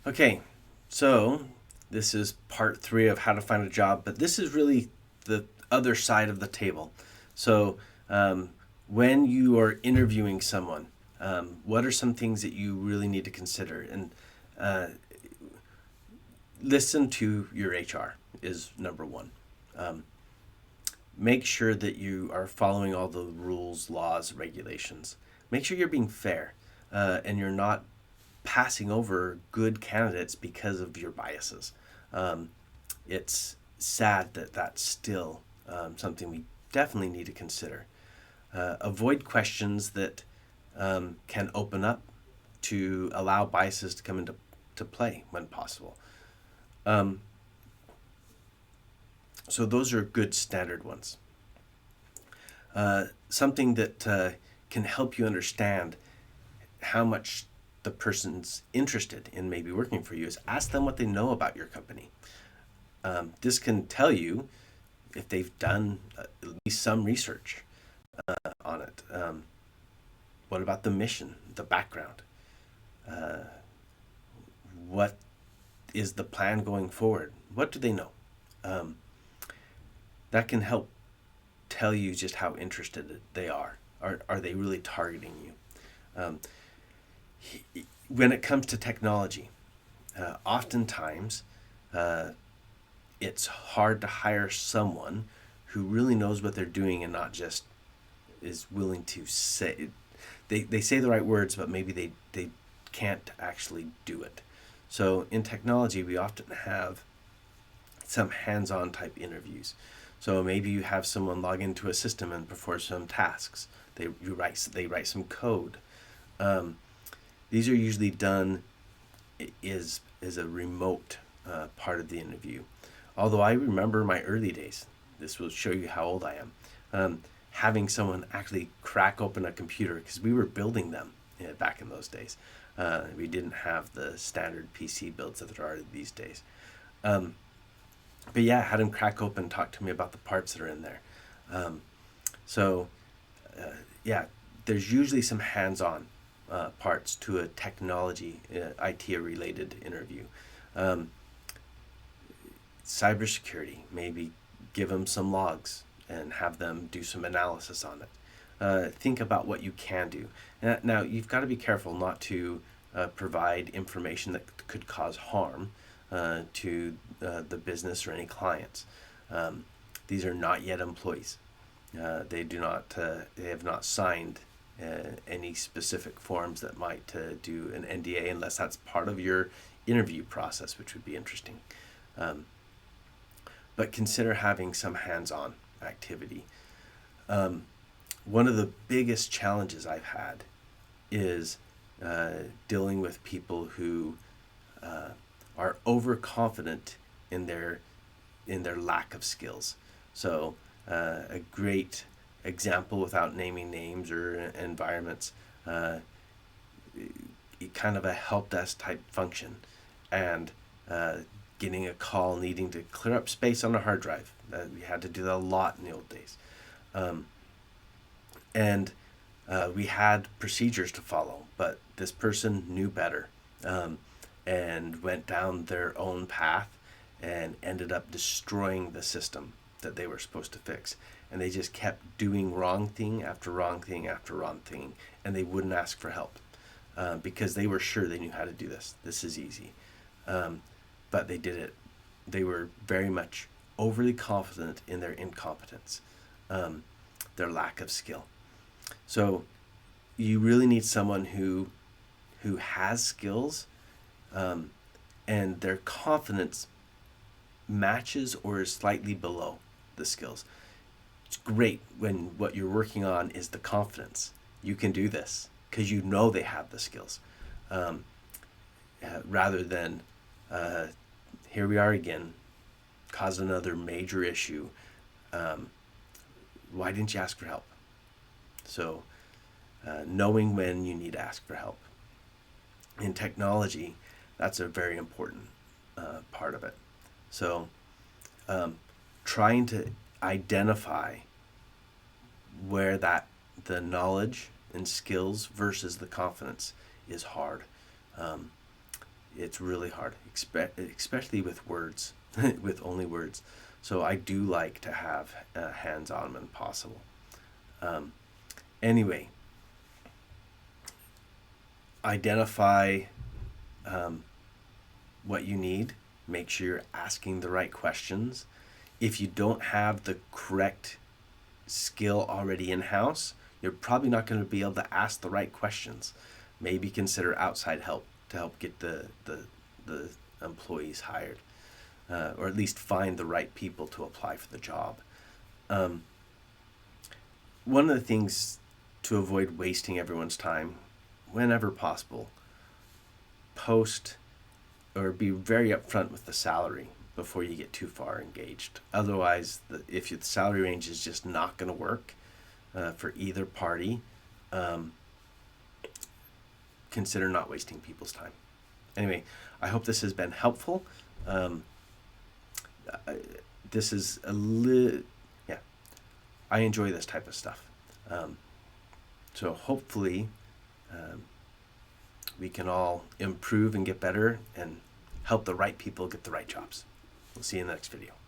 Okay, so this is part three of how to find a job, but this is really the other side of the table. So, um, when you are interviewing someone, what are some things that you really need to consider? And uh, listen to your HR is number one. Um, Make sure that you are following all the rules, laws, regulations. Make sure you're being fair and you're not passing over good candidates because of your biases. Um, it's sad that that's still something we definitely need to consider. Avoid questions that can open up to allow biases to come into to play when possible. Um, so those are good standard ones. Something that can help you understand how much the person's interested in maybe working for you is ask them what they know about your company. This can tell you if they've done at least some research on it. What about the mission, the background? Uh, what is the plan going forward? What do they know? Um, that can help tell you just how interested they are. Are they really targeting you? Um, when it comes to technology, oftentimes uh, it's hard to hire someone who really knows what they're doing and not just is willing to say they say the right words, but maybe they can't actually do it. So in technology, we often have some hands-on type interviews. So maybe you have someone log into a system and perform some tasks. They write some code. Um, these are usually done is a remote part of the interview. Although I remember my early days, this will show you how old I am. Having someone actually crack open a computer because we were building them back in those days. We didn't have the standard PC builds that there are these days. Um, but yeah, had him crack open, talk to me about the parts that are in there. Um, so uh, yeah, there's usually some hands-on parts to a technology, IT related interview. Um, Cybersecurity, maybe give them some logs and have them do some analysis on it. Think about what you can do. Now, you've got to be careful not to provide information that could cause harm to the business or any clients. These are not yet employees. They do not. They have not signed any specific forms that might do an NDA unless that's part of your interview process, which would be interesting. Um, but consider having some hands-on activity. Um, One of the biggest challenges I've had is dealing with people who uh, are overconfident in their lack of skills. So a great example, without naming names or environments, uh, kind of a help desk type function, and uh, getting a call needing to clear up space on a hard drive. We had to do that a lot in the old days. Um, and we had procedures to follow, but this person knew better and went down their own path and ended up destroying the system that they were supposed to fix. And they just kept doing wrong thing after wrong thing after wrong thing, and they wouldn't ask for help because they were sure they knew how to do this. This is easy. Um, but they did it. They were very much overly confident in their incompetence, um, their lack of skill. So you really need someone who has skills um, and their confidence matches or is slightly below the skills. It's great when what you're working on is the confidence. You can do this because you know they have the skills, um, rather than uh, here we are again, cause another major issue. Um, why didn't you ask for help? So knowing when you need to ask for help. In technology, that's a very important part of it. So, um, trying to identify where that the knowledge and skills versus the confidence is hard. Um, it's really hard, especially with words, with only words. So I do like to have hands-on when possible. Anyway, identify what you need. Make sure you're asking the right questions. If you don't have the correct skill already in-house, you're probably not going to be able to ask the right questions. Maybe consider outside help to help get the employees hired, or at least find the right people to apply for the job. One of the things to avoid wasting everyone's time, whenever possible, post or be very upfront with the salary before you get too far engaged. Otherwise, if the salary range is just not going to work for either party, consider not wasting people's time. Anyway, I hope this has been helpful. This is yeah, I enjoy this type of stuff. So hopefully we can all improve and get better and help the right people get the right jobs. We'll see you in the next video.